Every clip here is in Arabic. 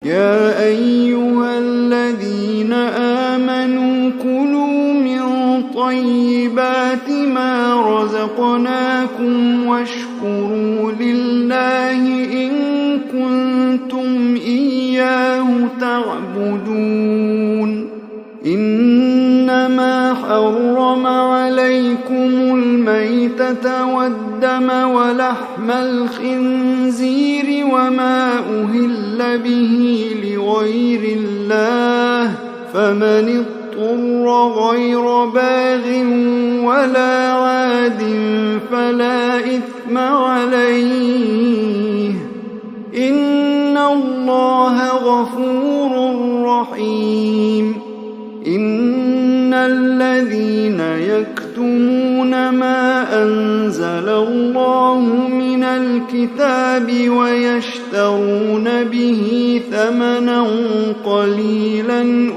يا أيها الذين آمنوا كلوا من طيبات ما رزقناكم واشكروا لله إن كنتم إياه تعبدون. إنما حرم عليكم الميتة والدم ولحم الخنزير وما أهل به لغير الله، فمن اضطر غير باغ ولا عاد فلا إثم عليه، إن الله غفور رحيم. إن الذين يكتمون ما أنزل الله من الكتاب ويشترون به ثمنا قليلا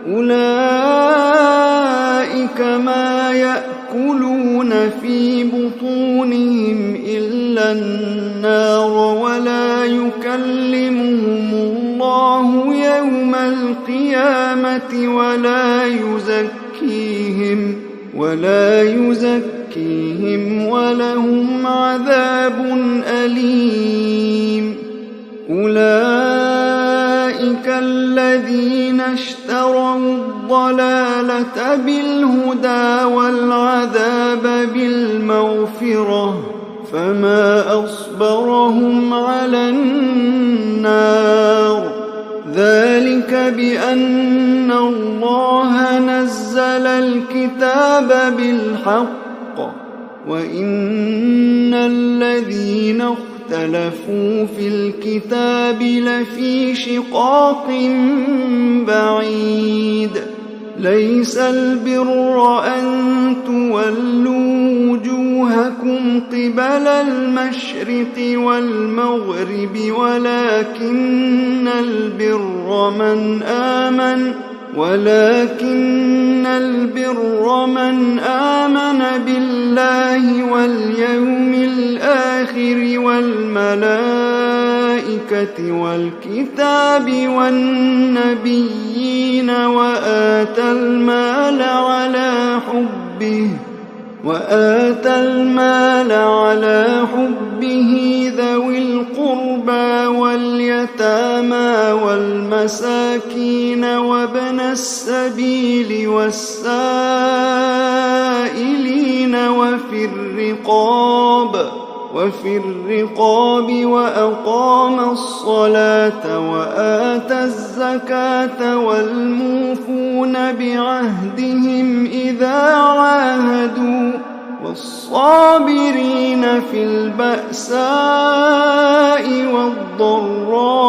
أولئك ما يأكلون في بطونهم إلا النار ولا يكلمهم الله يوم القيامة ولا يزكيهم ولهم عذاب أليم. أولئك الذين اشتروا الضلالة بالهدى والعذاب بالمغفرة، فما أصبرهم على النار. ذلك بأن الله نزل الكتاب بالحق وإن الذين اختلفوا في الكتاب لفي شقاق بعيد. ليس البر أن تولوا وجوهكم قبل المشرق والمغرب ولكن البر من آمن بالله واليوم الآخر والملائكة والكتاب والنبيين وآتى المال على حبه ذوي القربى واليتامى والمساكين وابن السبيل والسائلين وفي الرقاب وأقام الصلاة وآتى الزكاة والموفون بعهدهم إذا عاهدوا والصابرين في البأساء والضراء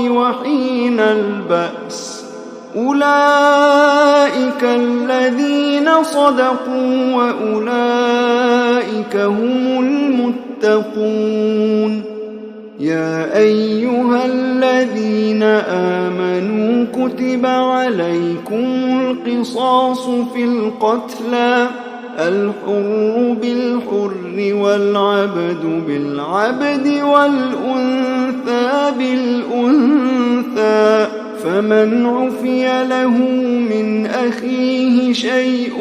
وحين البأس. أولئك الذين صدقوا وأولئك هم المتقون. يا أيها الذين آمنوا كتب عليكم القصاص في القتلى، الحر بالحر والعبد بالعبد والأنثى بالأنثى، فمن عفي له من أخيه شيء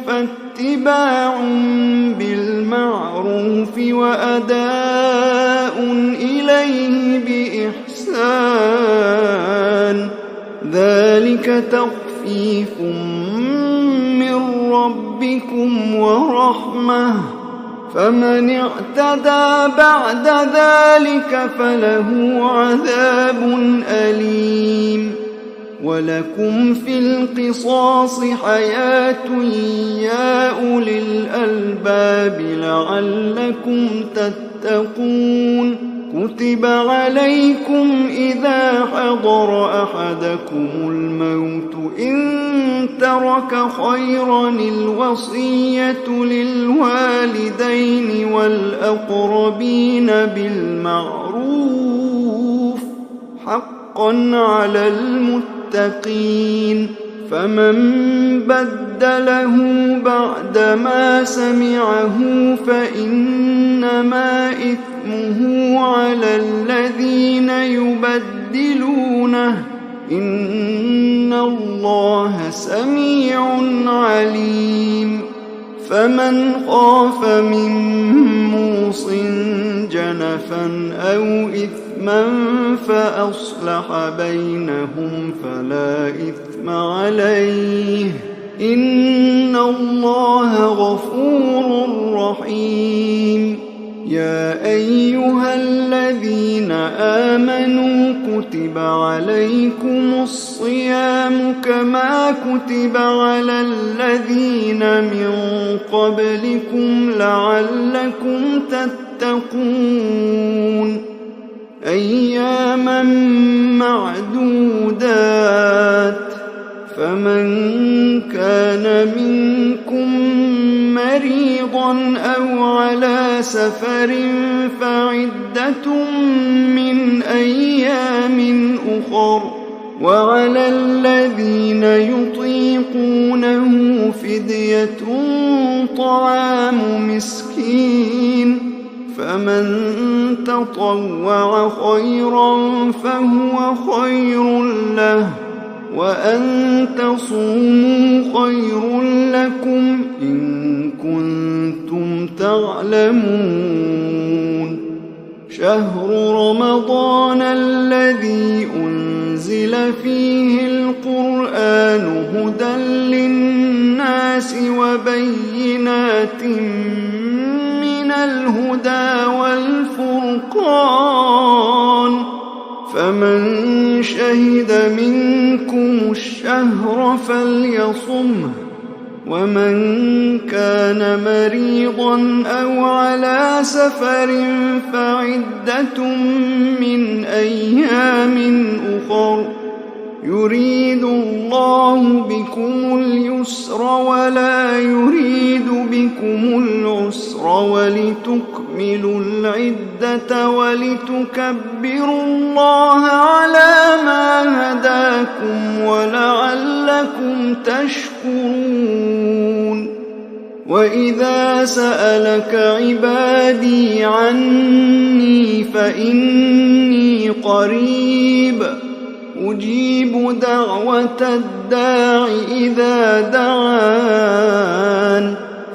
فاتباع بالمعروف وأداء إليه بإحسان، ذلك تخفيف من ربكم ورحمة، فمن اعتدى بعد ذلك فله عذاب أليم. ولكم في القصاص حياة يا أولي الألباب لعلكم تتقون. كتب عليكم إذا حضر أحدكم الموت إن ترك خيرا الوصية للوالدين والأقربين بالمعروف حقا على المتقين، فمن بدله بعدما سمعه فإنما إثمه على الذين يبدلونه إن الله سميع عليم فمن خاف من موص جنفا أو إثما فأصلح بينهم فلا إثم عليه إن الله غفور رحيم يا أيها الذين آمنوا كتب عليكم الصيام كما كتب على الذين من قبلكم لعلكم تتقون أياما معدودات فمن كان منكم مريضا أو على سفر فعدة من أيام أخر وعلى الذين يطيقونه فدية طعام مسكين فمن تطوع خيرا فهو خير له وأن تصوموا خير لكم إن كنتم تعلمون شهر رمضان الذي أنزل فيه القرآن هدى للناس وبينات من الهدى والفرقان فمن شهد منكم الشهر فليصمه ومن كان مريضا أو على سفر فعدة من أيام أخر يريد الله بكم اليسر ولا يريد بكم العسر ولتكملوا العدة ولتكبروا الله على ما هداكم ولعلكم تشكرون وإذا سألك عبادي عني فإني قريب أجيب دعوة الداع إذا دعان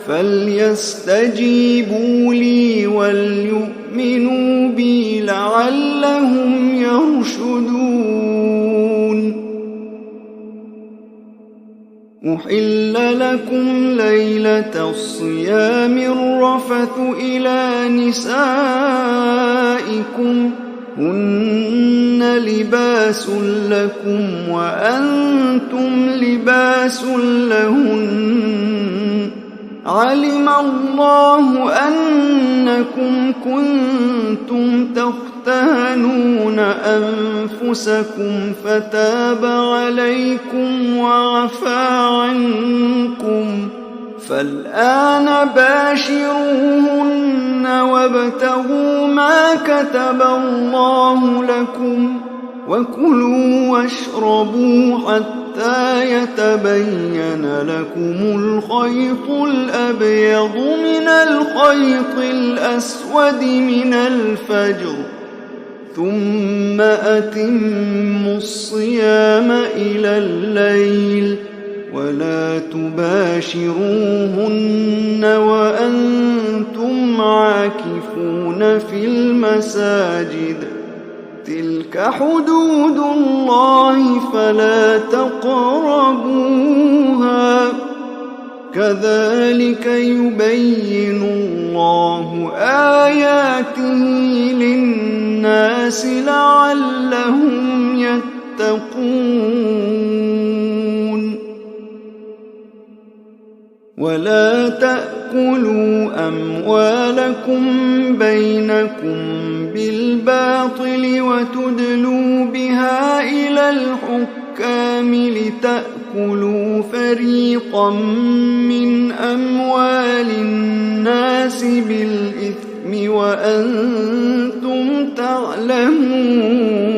فليستجيبوا لي وليؤمنوا بي لعلهم يرشدون أحل لكم ليلة الصيام الرفث إلى نسائكم هن لباس لكم وأنتم لباس لهن علم الله أنكم كنتم تختانون أنفسكم فتاب عليكم وعفى عنكم فالآن باشروهن وابتغوا ما كتب الله لكم وكلوا واشربوا حتى يتبين لكم الخيط الأبيض من الخيط الأسود من الفجر ثم أتموا الصيام إلى الليل ولا تباشروهن وأنتم عاكفون في المساجد تلك حدود الله فلا تقربوها كذلك يبين الله آياته للناس لعلهم يتقون ولا تأكلوا أموالكم بينكم بالباطل وتدلوا بها إلى الحكام لتأكلوا فريقا من أموال الناس بالإثم وأنتم تعلمون